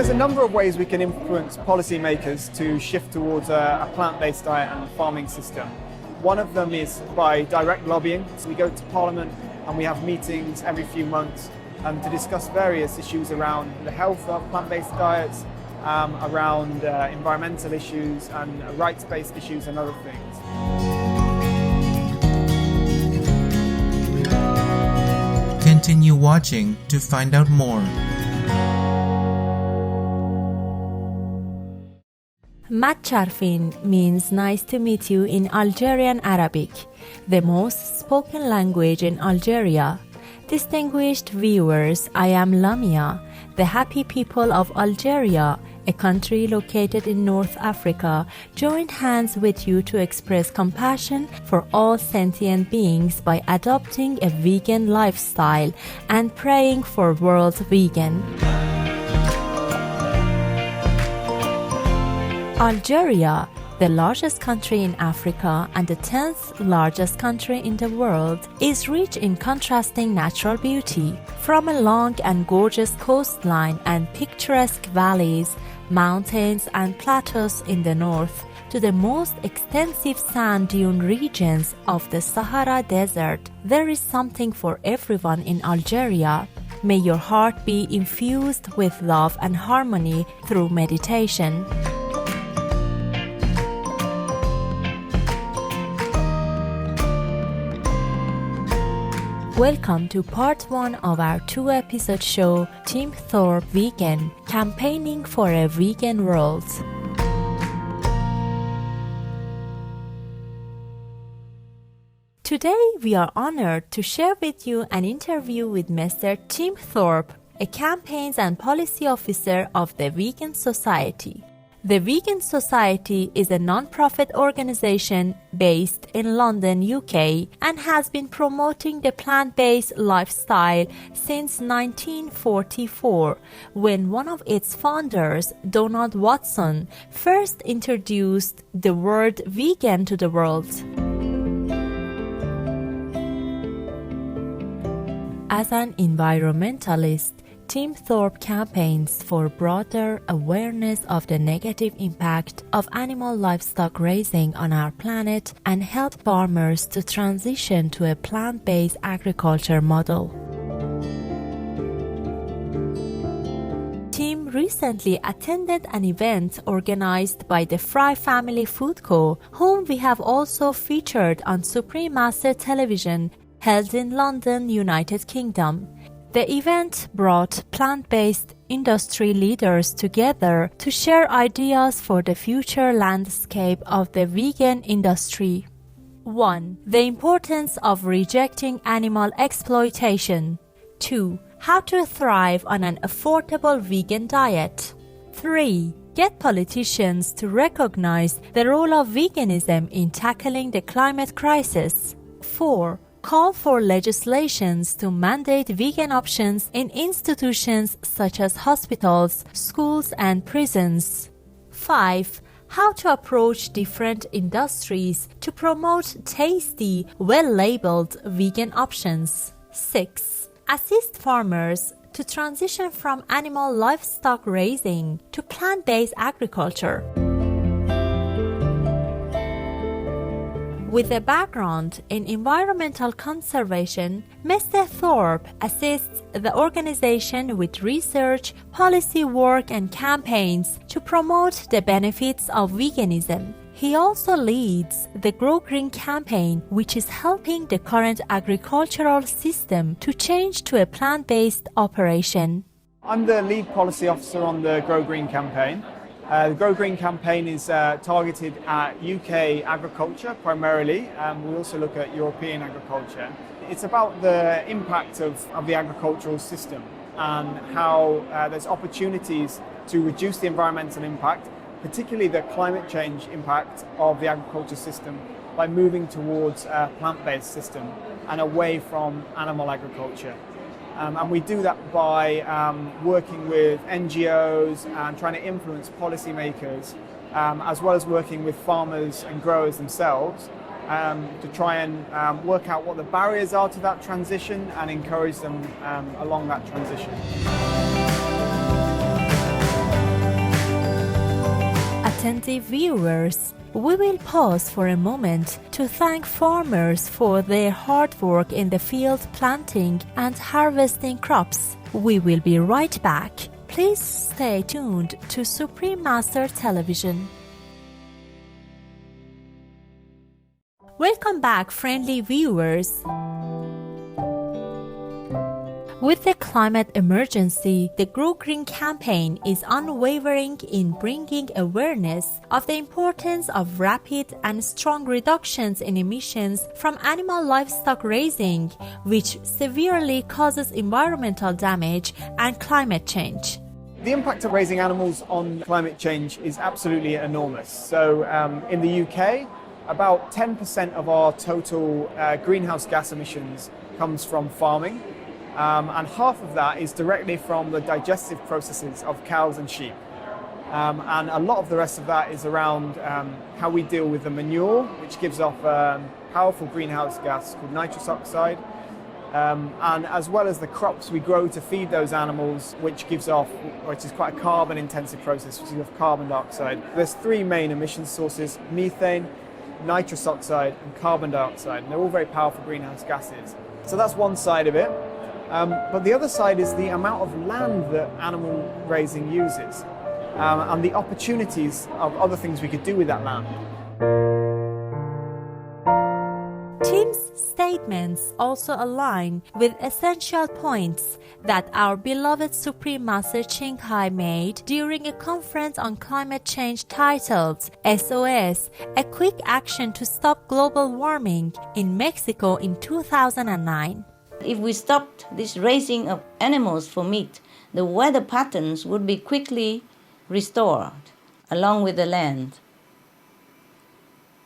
there's a number of ways we can influence policymakers to shift towards a plant-based diet and farming system. One of them is by direct lobbying. So we go to Parliament and we have meetings every few months to discuss various issues around the health of plant-based diets, around environmental issues and rights-based issues and other things. Continue watching to find out more. Matcharfin means nice to meet you in Algerian Arabic, the most spoken language in Algeria. Distinguished viewers, I am Lamia, the happy people of Algeria, a country located in North Africa, joined hands with you to express compassion for all sentient beings by adopting a vegan lifestyle and praying for world vegan. Algeria, the largest country in Africa and the 10th largest country in the world, is rich in contrasting natural beauty. From a long and gorgeous coastline and picturesque valleys, mountains and plateaus in the north, to the most extensive sand dune regions of the Sahara Desert, there is something for everyone in Algeria. May your heart be infused with love and harmony through meditation. Welcome to part 1 of our 2-episode show, Tim Thorpe Vegan, Campaigning for a Vegan World. Today, we are honored to share with you an interview with Mr. Tim Thorpe, a campaigns and policy officer of the Vegan Society. The Vegan Society is a non-profit organization based in London, UK, and has been promoting the plant-based lifestyle since 1944, when one of its founders, Donald Watson, first introduced the word vegan to the world. As an environmentalist, Tim Thorpe campaigns for broader awareness of the negative impact of animal livestock raising on our planet and help farmers to transition to a plant-based agriculture model. Tim recently attended an event organized by the Fry Family Food Co., whom we have also featured on Supreme Master Television, held in London, United Kingdom. The event brought plant-based industry leaders together to share ideas for the future landscape of the vegan industry. 1. The importance of rejecting animal exploitation. 2. How to thrive on an affordable vegan diet. 3. Get politicians to recognize the role of veganism in tackling the climate crisis. 4. Call for legislations to mandate vegan options in institutions such as hospitals, schools, and prisons. 5. How to approach different industries to promote tasty, well-labeled vegan options. 6. Assist farmers to transition from animal livestock raising to plant-based agriculture. With a background in environmental conservation, Mr. Thorpe assists the organization with research, policy work, and campaigns to promote the benefits of veganism. He also leads the Grow Green campaign, which is helping the current agricultural system to change to a plant-based operation. I'm the lead policy officer on the Grow Green campaign. The Grow Green campaign is targeted at UK agriculture primarily. We also look at European agriculture. It's about the impact of the agricultural system and how there's opportunities to reduce the environmental impact, particularly the climate change impact of the agriculture system, by moving towards a plant-based system and away from animal agriculture. And we do that by working with NGOs and trying to influence policymakers, as well as working with farmers and growers themselves to try and work out what the barriers are to that transition and encourage them along that transition. attentive viewers, we will pause for a moment to thank farmers for their hard work in the field planting and harvesting crops. We will be right back. Please stay tuned to Supreme Master Television. Welcome back, friendly viewers. With the climate emergency, the Grow Green campaign is unwavering in bringing awareness of the importance of rapid and strong reductions in emissions from animal livestock raising, which severely causes environmental damage and climate change. The impact of raising animals on climate change is absolutely enormous. So in the UK, about 10% of our total greenhouse gas emissions comes from farming. And half of that is directly from the digestive processes of cows and sheep. And a lot of the rest of that is around how we deal with the manure, which gives off powerful greenhouse gas called nitrous oxide, and as well as the crops we grow to feed those animals, which is quite a carbon intensive process, which gives off carbon dioxide. There's three main emission sources: methane, nitrous oxide and carbon dioxide, and they're all very powerful greenhouse gases. So that's one side of it. But the other side is the amount of land that animal raising uses, and the opportunities of other things we could do with that land. Tim's statements also align with essential points that our beloved Supreme Master Ching Hai made during a conference on climate change titled SOS, A Quick Action to Stop Global Warming in Mexico in 2009. If we stopped this raising of animals for meat, the weather patterns would be quickly restored, along with the land.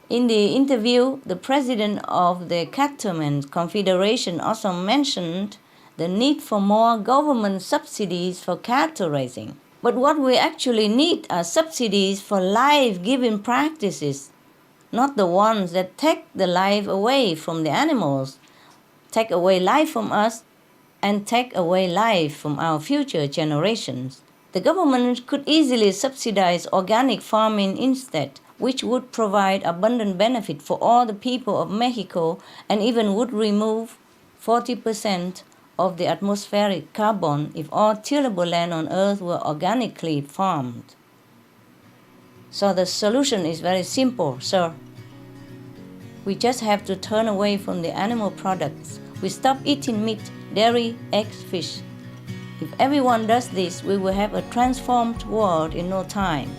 In the interview, the president of the Cattlemen's Confederation also mentioned the need for more government subsidies for cattle raising. But what we actually need are subsidies for life-giving practices, not the ones that take the life away from the animals, take away life from us, and take away life from our future generations. The government could easily subsidize organic farming instead, which would provide abundant benefit for all the people of Mexico and even would remove 40% of the atmospheric carbon if all tillable land on Earth were organically farmed. So the solution is very simple, sir. We just have to turn away from the animal products. We stop eating meat, dairy, eggs, fish. If everyone does this, we will have a transformed world in no time.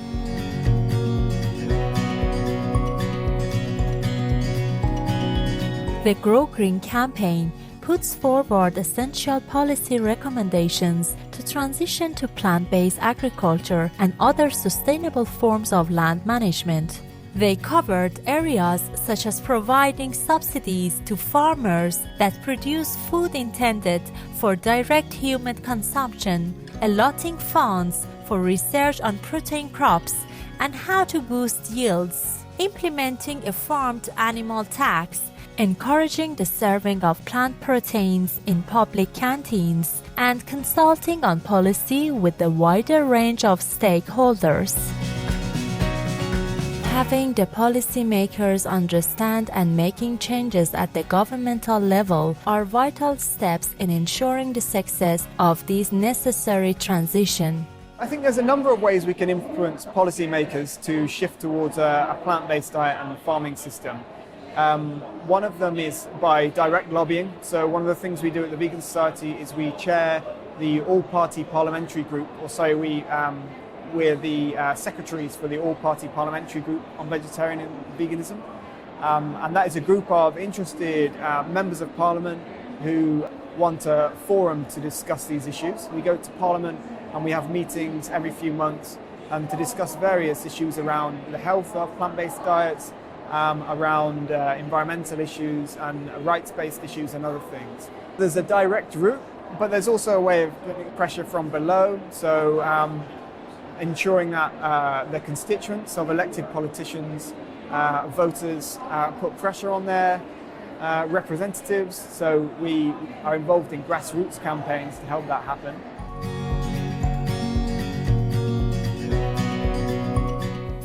The Grow Green campaign puts forward essential policy recommendations to transition to plant-based agriculture and other sustainable forms of land management. They covered areas such as providing subsidies to farmers that produce food intended for direct human consumption, allotting funds for research on protein crops and how to boost yields, implementing a farm-to-animal tax, encouraging the serving of plant proteins in public canteens, and consulting on policy with a wider range of stakeholders. Having the policymakers understand and making changes at the governmental level are vital steps in ensuring the success of this necessary transition. I think there's a number of ways we can influence policymakers to shift towards a plant-based diet and farming system. One of them is by direct lobbying. So one of the things we do at the Vegan Society is we chair the all-party parliamentary group, we're the secretaries for the all-party parliamentary group on vegetarian and veganism. And that is a group of interested members of parliament who want a forum to discuss these issues. We go to parliament and we have meetings every few months to discuss various issues around the health of plant-based diets, around environmental issues and rights-based issues and other things. There's a direct route, but there's also a way of putting pressure from below. So ensuring that the constituents of elected politicians, voters, put pressure on their representatives. So we are involved in grassroots campaigns to help that happen.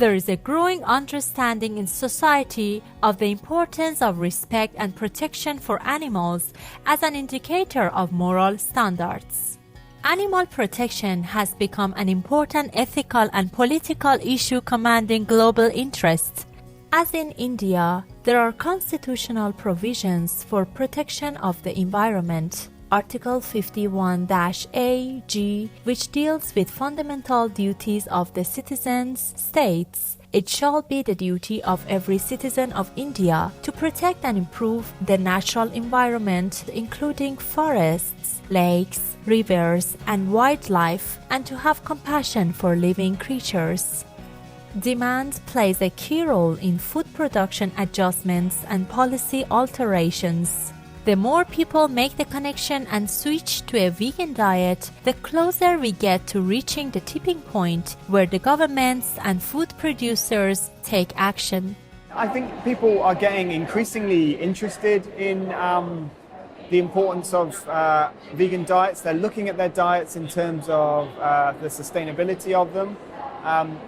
there is a growing understanding in society of the importance of respect and protection for animals as an indicator of moral standards. Animal protection has become an important ethical and political issue commanding global interest. As in India, there are constitutional provisions for protection of the environment. Article 51-A-G, which deals with fundamental duties of the citizens, states, "It shall be the duty of every citizen of India to protect and improve the natural environment, including forests, lakes, rivers, and wildlife, and to have compassion for living creatures." Demand plays a key role in food production adjustments and policy alterations. The more people make the connection and switch to a vegan diet, the closer we get to reaching the tipping point where the governments and food producers take action. I think people are getting increasingly interested in the importance of vegan diets. They're looking at their diets in terms of the sustainability of them.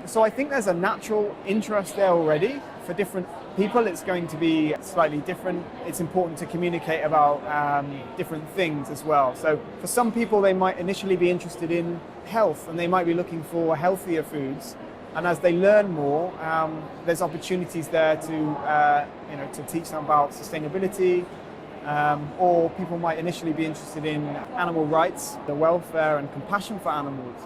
So I think there's a natural interest there already. For different people, it's going to be slightly different. It's important to communicate about different things as well. So for some people, they might initially be interested in health and they might be looking for healthier foods. And as they learn more, there's opportunities there to teach them about sustainability. Or people might initially be interested in animal rights, the welfare and compassion for animals.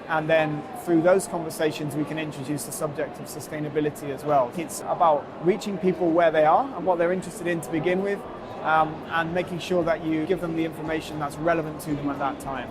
And then through those conversations, we can introduce the subject of sustainability as well. It's about reaching people where they are and what they're interested in to begin with, and making sure that you give them the information that's relevant to them at that time.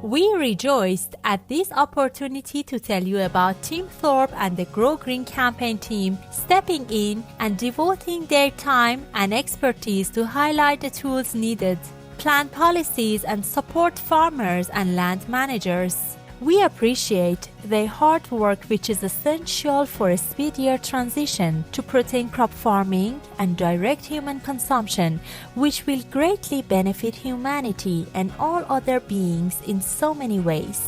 We rejoiced at this opportunity to tell you about Team Thorpe and the Grow Green campaign team stepping in and devoting their time and expertise to highlight the tools needed, plan policies, and support farmers and land managers. We appreciate their hard work, which is essential for a speedier transition to protein crop farming and direct human consumption, which will greatly benefit humanity and all other beings in so many ways.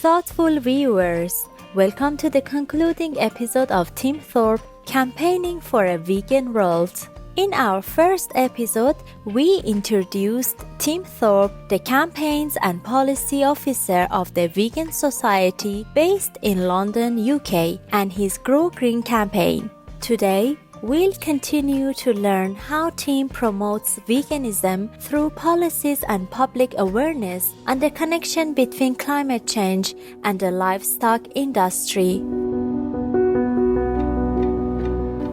Thoughtful viewers, welcome to the concluding episode of Team Thorpe Campaigning for a Vegan World. In our first episode, we introduced Tim Thorpe, the campaigns and policy officer of the Vegan Society based in London, UK, and his Grow Green campaign. Today, we'll continue to learn how Tim promotes veganism through policies and public awareness and the connection between climate change and the livestock industry.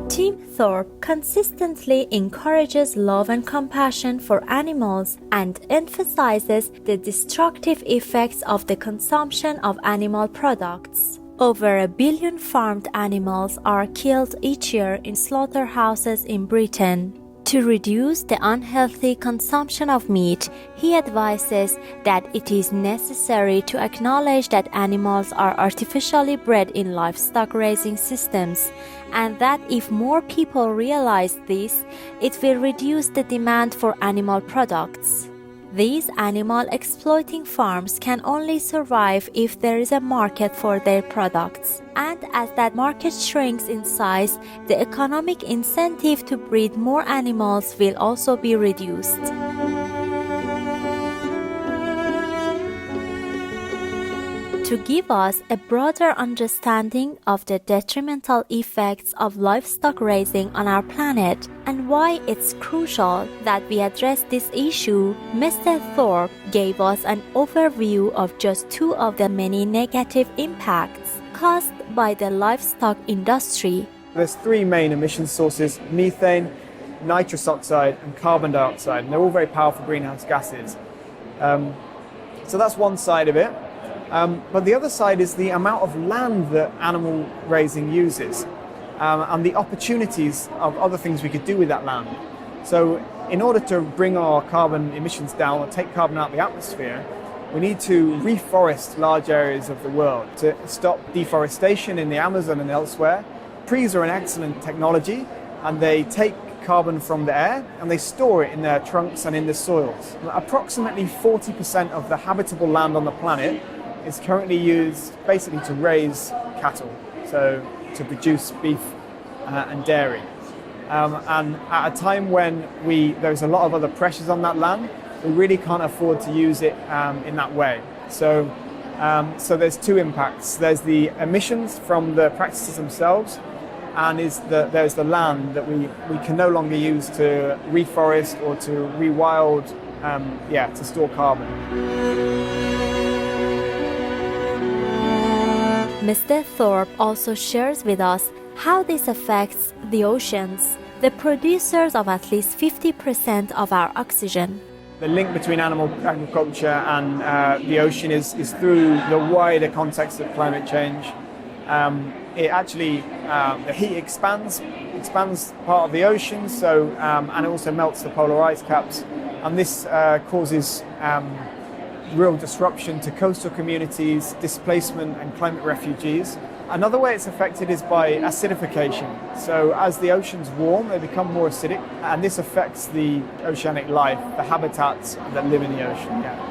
Tim Thorpe consistently encourages love and compassion for animals and emphasizes the destructive effects of the consumption of animal products. Over 1 billion farmed animals are killed each year in slaughterhouses in Britain. To reduce the unhealthy consumption of meat, he advises that it is necessary to acknowledge that animals are artificially bred in livestock raising systems, and that if more people realize this, it will reduce the demand for animal products. These animal exploiting farms can only survive if there is a market for their products. And as that market shrinks in size, the economic incentive to breed more animals will also be reduced. To give us a broader understanding of the detrimental effects of livestock raising on our planet and why it's crucial that we address this issue, Mr. Thorpe gave us an overview of just 2 of the many negative impacts caused by the livestock industry. There's 3 main emission sources: methane, nitrous oxide, and carbon dioxide, and they're all very powerful greenhouse gases. So that's one side of it. But the other side is the amount of land that animal raising uses, and the opportunities of other things we could do with that land. So in order to bring our carbon emissions down or take carbon out of the atmosphere, we need to reforest large areas of the world to stop deforestation in the Amazon and elsewhere. Trees are an excellent technology, and they take carbon from the air and they store it in their trunks and in the soils. Approximately 40% of the habitable land on the planet is currently used basically to raise cattle, so to produce beef and dairy. And at a time when there's a lot of other pressures on that land, we really can't afford to use it in that way. So there's two impacts. There's the emissions from the practices themselves, and there's the land that we can no longer use to reforest or to rewild, to store carbon. Mr. Thorpe also shares with us how this affects the oceans, the producers of at least 50% of our oxygen. The link between animal agriculture and the ocean is through the wider context of climate change. The heat expands part of the ocean, and it also melts the polar ice caps, and this causes real disruption to coastal communities, displacement and climate refugees. Another way it's affected is by acidification. So as the oceans warm, they become more acidic, and this affects the oceanic life, the habitats that live in the ocean. Yeah.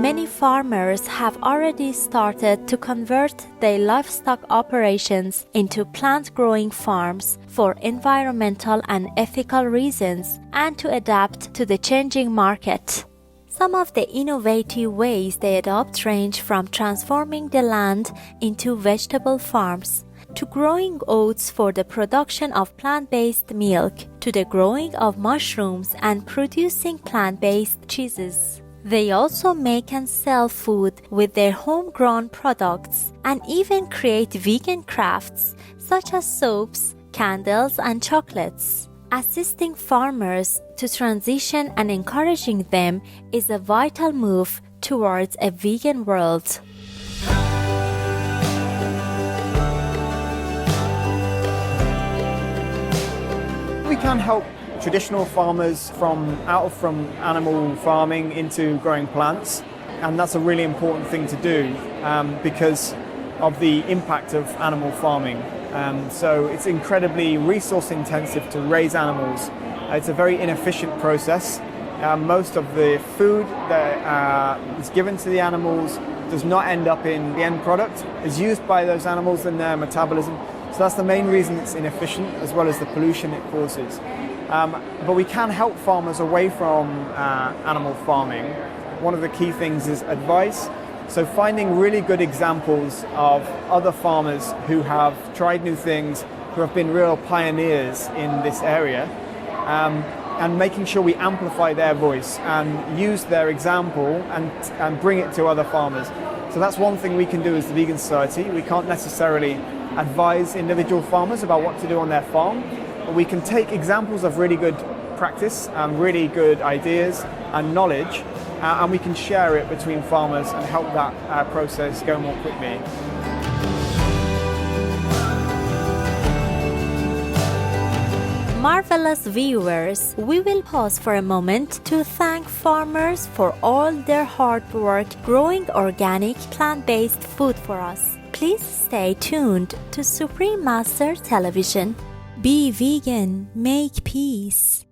Many farmers have already started to convert their livestock operations into plant-growing farms for environmental and ethical reasons and to adapt to the changing market. Some of the innovative ways they adopt range from transforming the land into vegetable farms, to growing oats for the production of plant-based milk, to the growing of mushrooms and producing plant-based cheeses. They also make and sell food with their homegrown products and even create vegan crafts such as soaps, candles, and chocolates. Assisting farmers to transition and encouraging them is a vital move towards a vegan world. We can help traditional farmers from animal farming into growing plants, and that's a really important thing to do because of the impact of animal farming. So it's incredibly resource intensive to raise animals. It's a very inefficient process. Most of the food that is given to the animals does not end up in the end product. It's used by those animals in their metabolism. So that's the main reason it's inefficient, as well as the pollution it causes. But we can help farmers away from animal farming. One of the key things is advice. So finding really good examples of other farmers who have tried new things, who have been real pioneers in this area, and making sure we amplify their voice and use their example and bring it to other farmers. So that's one thing we can do as the Vegan Society. We can't necessarily advise individual farmers about what to do on their farm, but we can take examples of really good practice and really good ideas and knowledge, and we can share it between farmers and help that process go more quickly. Marvelous viewers, we will pause for a moment to thank farmers for all their hard work growing organic plant-based food for us. Please stay tuned to Supreme Master Television. Be vegan, make peace.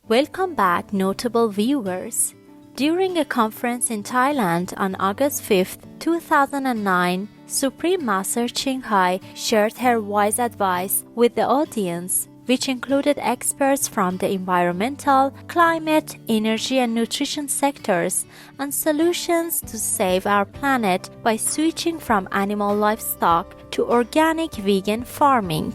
Welcome back, notable viewers. During a conference in Thailand on August 5th, 2009, Supreme Master Ching Hai shared her wise advice with the audience, which included experts from the environmental, climate, energy and nutrition sectors on solutions to save our planet by switching from animal livestock to organic vegan farming.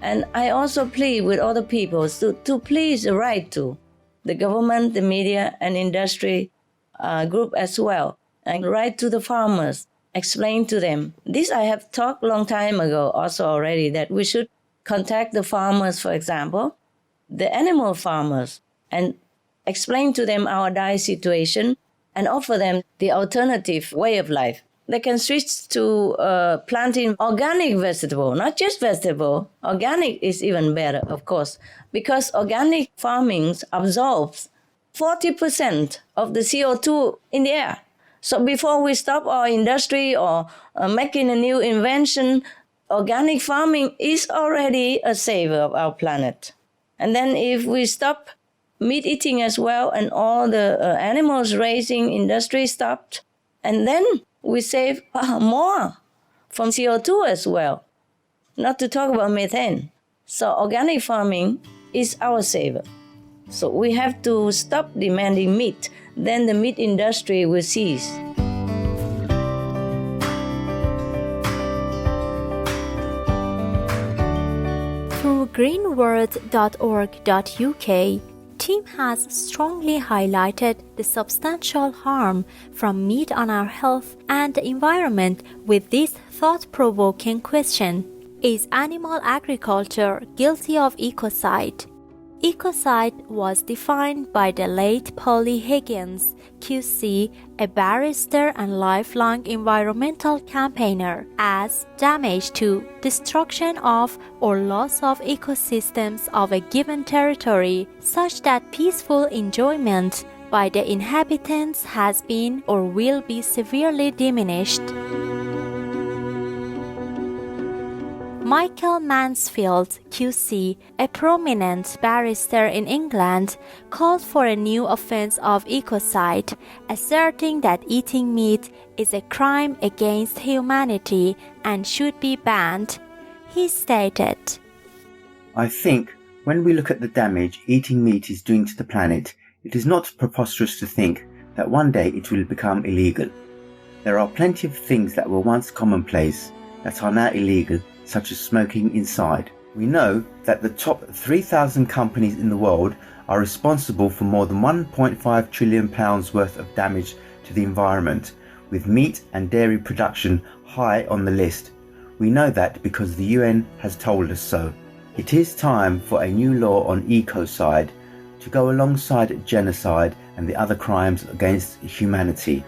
And I also plead with other people to please write to the government, the media, and industry group as well, and write to the farmers, explain to them. This I have talked long time ago also already, that we should contact the farmers, for example, the animal farmers, and explain to them our dire situation and offer them the alternative way of life. They can switch to planting organic vegetable, not just vegetable. Organic is even better, of course, because organic farming absorbs 40% of the CO2 in the air. So before we stop our industry or making a new invention, organic farming is already a saver of our planet. And then if we stop meat eating as well and all the animals raising industry stopped, and then we save more from CO2 as well, not to talk about methane. So organic farming is our saver. So we have to stop demanding meat, then the meat industry will cease. Through greenworld.org.uk, Tim has strongly highlighted the substantial harm from meat on our health and the environment with this thought-provoking question: is animal agriculture guilty of ecocide? Ecocide was defined by the late Polly Higgins, QC, a barrister and lifelong environmental campaigner, as damage to, destruction of, or loss of ecosystems of a given territory, such that peaceful enjoyment by the inhabitants has been or will be severely diminished. Michael Mansfield, QC, a prominent barrister in England, called for a new offence of ecocide, asserting that eating meat is a crime against humanity and should be banned. He stated, I think when we look at the damage eating meat is doing to the planet, it is not preposterous to think that one day it will become illegal. There are plenty of things that were once commonplace that are now illegal, such as smoking inside. We know that the top 3,000 companies in the world are responsible for more than £1.5 trillion worth of damage to the environment, with meat and dairy production high on the list. We know that because the UN has told us so. It is time for a new law on ecocide to go alongside genocide and the other crimes against humanity.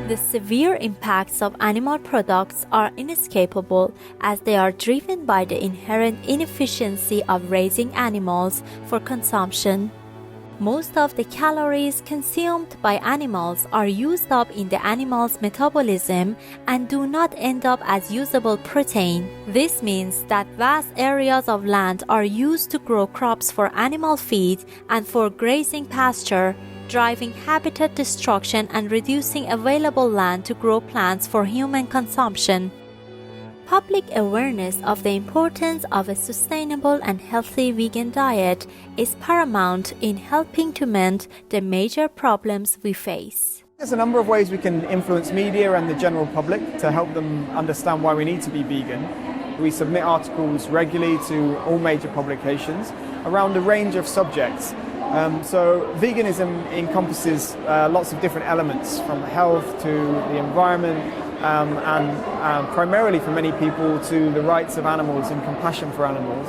The severe impacts of animal products are inescapable as they are driven by the inherent inefficiency of raising animals for consumption. Most of the calories consumed by animals are used up in the animal's metabolism and do not end up as usable protein. This means that vast areas of land are used to grow crops for animal feed and for grazing pasture, driving habitat destruction and reducing available land to grow plants for human consumption. Public awareness of the importance of a sustainable and healthy vegan diet is paramount in helping to mend the major problems we face. There's a number of ways we can influence media and the general public to help them understand why we need to be vegan. We submit articles regularly to all major publications around a range of subjects. So veganism encompasses lots of different elements, from health to the environment, and primarily for many people to the rights of animals and compassion for animals,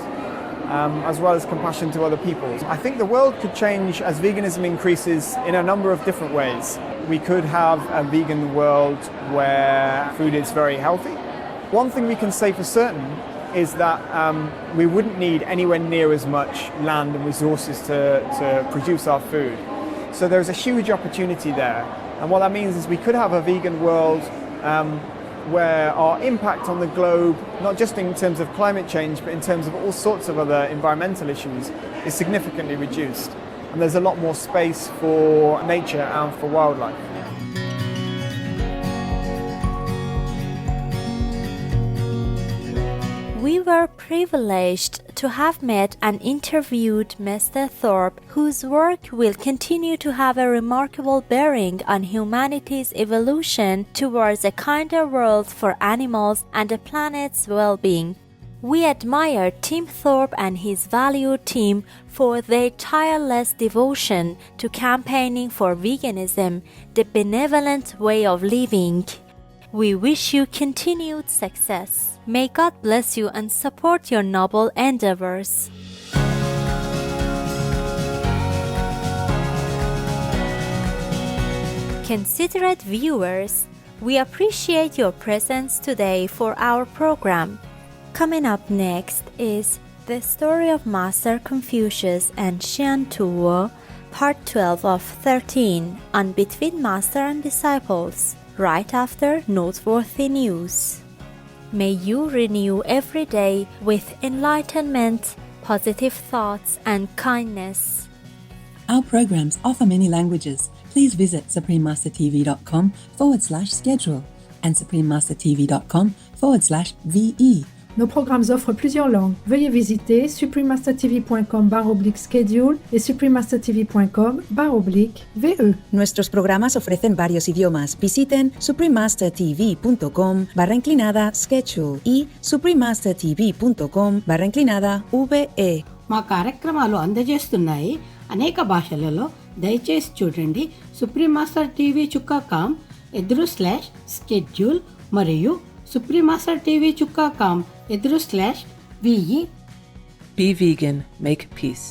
as well as compassion to other people. I think the world could change as veganism increases in a number of different ways. We could have a vegan world where food is very healthy. One thing we can say for certain is that we wouldn't need anywhere near as much land and resources to produce our food. So there's a huge opportunity there. And what that means is we could have a vegan world where our impact on the globe, not just in terms of climate change, but in terms of all sorts of other environmental issues, is significantly reduced. And there's a lot more space for nature and for wildlife. We were privileged to have met and interviewed Mr. Thorpe, whose work will continue to have a remarkable bearing on humanity's evolution towards a kinder world for animals and the planet's well-being. We admire Tim Thorpe and his valued team for their tireless devotion to campaigning for veganism, the benevolent way of living. We wish you continued success. May God bless you and support your noble endeavors. Considerate viewers, we appreciate your presence today for our program. Coming up next is the story of Master Confucius and Xian Tuo, part 12 of 13 on Between Master and Disciples, right after noteworthy news. May you renew every day with enlightenment, positive thoughts, and kindness. Our programs offer many languages. Please visit suprememastertv.com/schedule and suprememastertv.com/VE. Nos programmes offrent plusieurs langues. Veuillez visiter suprememastertv.com/schedule et suprememastertv.com/VE. Nuestros programas ofrecen varios idiomas. Visiten suprememastertv.com/schedule y suprememastertv.com/VE. మా కార్యక్రమాలు అందజేస్తున్నాయి అనేక భాషలలో. దయచేసి చూడండి suprememastertv.com/schedule మరియు suprememastertv.com/VE. Be vegan, make peace.